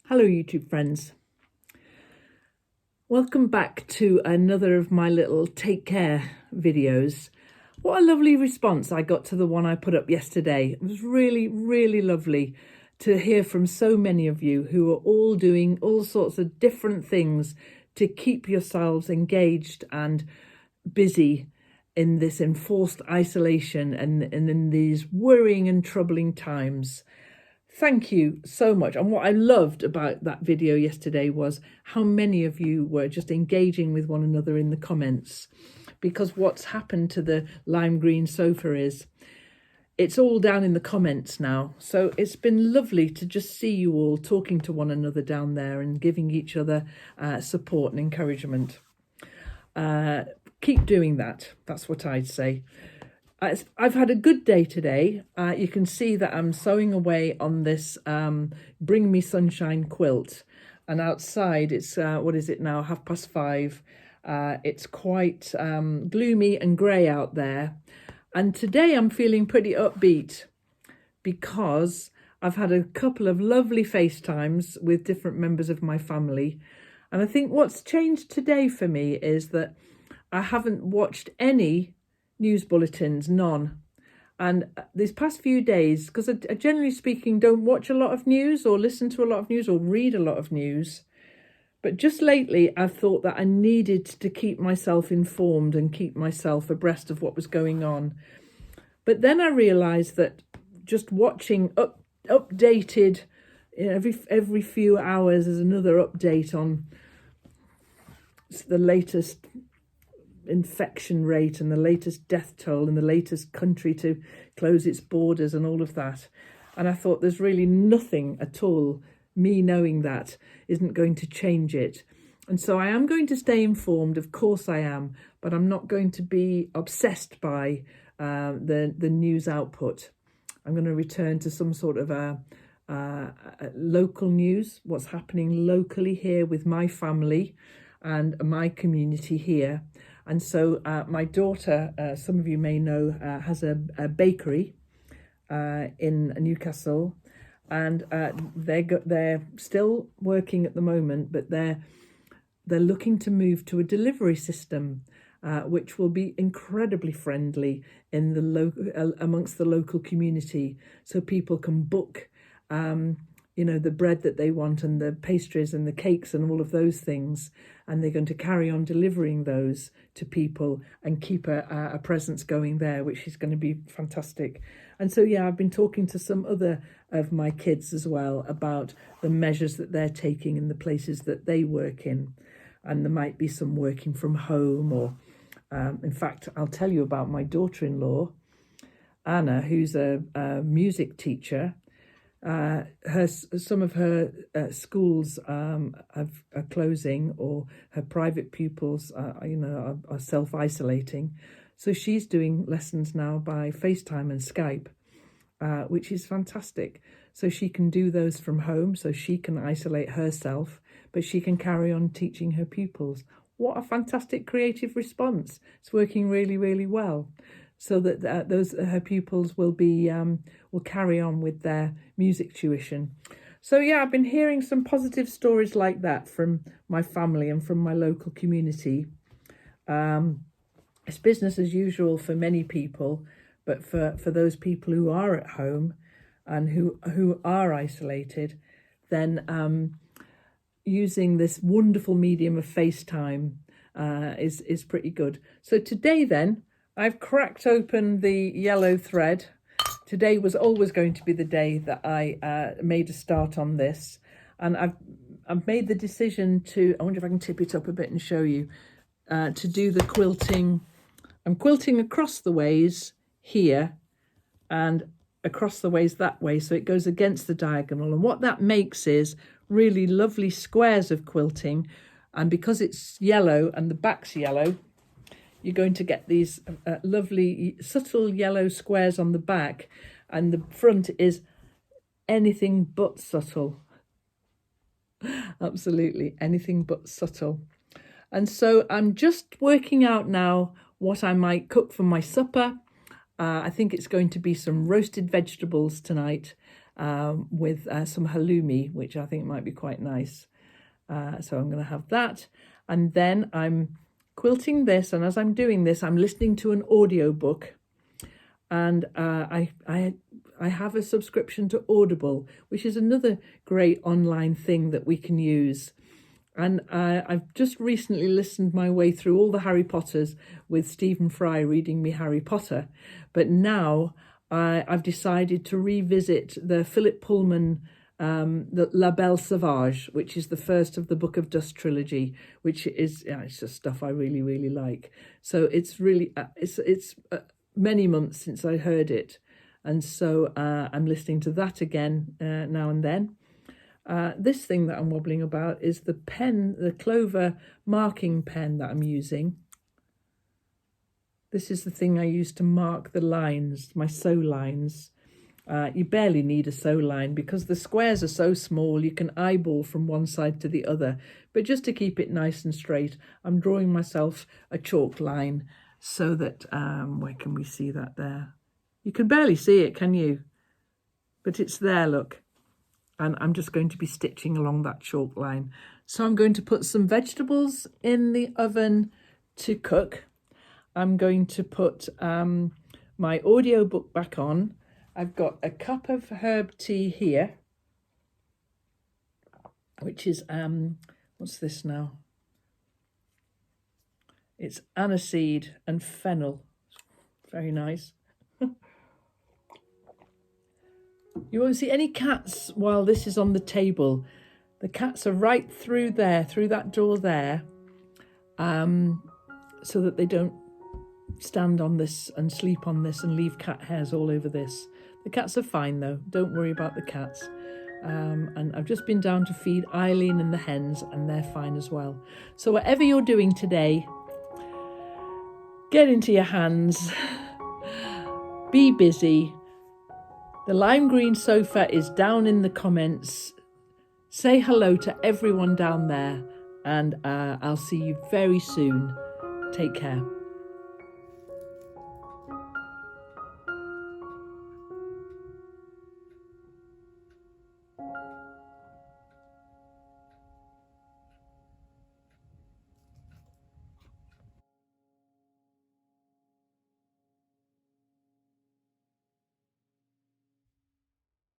Hello YouTube friends. Welcome back to another of my little take care videos. What a lovely response I got to the one I put up yesterday. It was really lovely to hear from so many of you who are all doing all sorts of different things to keep yourselves engaged and busy in this enforced isolation and in these worrying and troubling times. Thank you so much. And what I loved about that video yesterday was how many of you were just engaging with one another in the comments, because what's happened to the lime green sofa is it's all down in the comments now. So it's been lovely to just see you all talking to one another down there and giving each other support and encouragement. Keep doing that. That's what I'd say. I've had a good day today. You can see that I'm sewing away on this Bring Me Sunshine quilt. And outside it's, what is it now, 5:30. It's quite gloomy and grey out there. And today I'm feeling pretty upbeat because I've had a couple of lovely FaceTimes with different members of my family. And I think what's changed today for me is that I haven't watched any news bulletins, none. And these past few days, because I generally speaking don't watch a lot of news or listen to a lot of news or read a lot of news, but just lately I've thought that I needed to keep myself informed and keep myself abreast of what was going on. But then I realised that just watching updated, every few hours there's another update on the latest infection rate and the latest death toll and the latest country to close its borders and all of that. And I thought there's really nothing at all, me knowing that isn't going to change it. And so I am going to stay informed, of course I am, but I'm not going to be obsessed by the news output. I'm going to return to some sort of a local news, what's happening locally here with my family and my community here. And so my daughter, some of you may know, has a bakery in Newcastle, and they're still working at the moment, but they're looking to move to a delivery system, which will be incredibly friendly in the amongst the local community, so people can book the bread that they want and the pastries and the cakes and all of those things. And they're going to carry on delivering those to people and keep a presence going there, which is going to be fantastic. And so, yeah, I've been talking to some other of my kids as well about the measures that they're taking in the places that they work in. And there might be some working from home or, in fact, I'll tell you about my daughter-in-law, Anna, who's a music teacher. Some of her schools are closing, or her private pupils are self-isolating, so she's doing lessons now by FaceTime and Skype, which is fantastic. So she can do those from home, so she can isolate herself, but she can carry on teaching her pupils. What a fantastic creative response. It's working really well, so that her pupils will carry on with their music tuition. So yeah, I've been hearing some positive stories like that from my family and from my local community. It's business as usual for many people, but for those people who are at home and who are isolated, then using this wonderful medium of FaceTime is pretty good. So today then, I've cracked open the yellow thread. Today was always going to be the day that I made a start on this. And I've made the decision to, I wonder if I can tip it up a bit and show you, to do the quilting. I'm quilting across the ways here and across the ways that way, so it goes against the diagonal. And what that makes is really lovely squares of quilting. And because it's yellow and the back's yellow, you're going to get these lovely subtle yellow squares on the back, and the front is anything but subtle. Absolutely anything but subtle. And so I'm just working out now what I might cook for my supper. I think it's going to be some roasted vegetables tonight, with some halloumi, which I think might be quite nice. So I'm going to have that. And then I'm quilting this. And as I'm doing this, I'm listening to an audio book. And I have a subscription to Audible, which is another great online thing that we can use. And I've just recently listened my way through all the Harry Potters with Stephen Fry reading me Harry Potter. But now I've decided to revisit the Philip Pullman, the La Belle Sauvage, which is the first of the Book of Dust trilogy, which is, it's just stuff I really, really like. So it's really, it's many months since I heard it. And so I'm listening to that again now and then. This thing that I'm wobbling about is the pen, the Clover marking pen that I'm using. This is the thing I use to mark the lines, my sew lines. You barely need a sew line because the squares are so small you can eyeball from one side to the other. But just to keep it nice and straight, I'm drawing myself a chalk line so that, where can we see that there? You can barely see it, can you? But it's there, look. And I'm just going to be stitching along that chalk line. So I'm going to put some vegetables in the oven to cook. I'm going to put my audiobook back on. I've got a cup of herb tea here, which is, what's this now? It's aniseed and fennel. Very nice. You won't see any cats while this is on the table. The cats are right through there, through that door there, so that they don't stand on this and sleep on this and leave cat hairs all over this. The cats are fine though, don't worry about the cats. And I've just been down to feed Eileen and the hens and they're fine as well. So whatever you're doing today, get into your hands, be busy. The lime green sofa is down in the comments. Say hello to everyone down there and I'll see you very soon. Take care.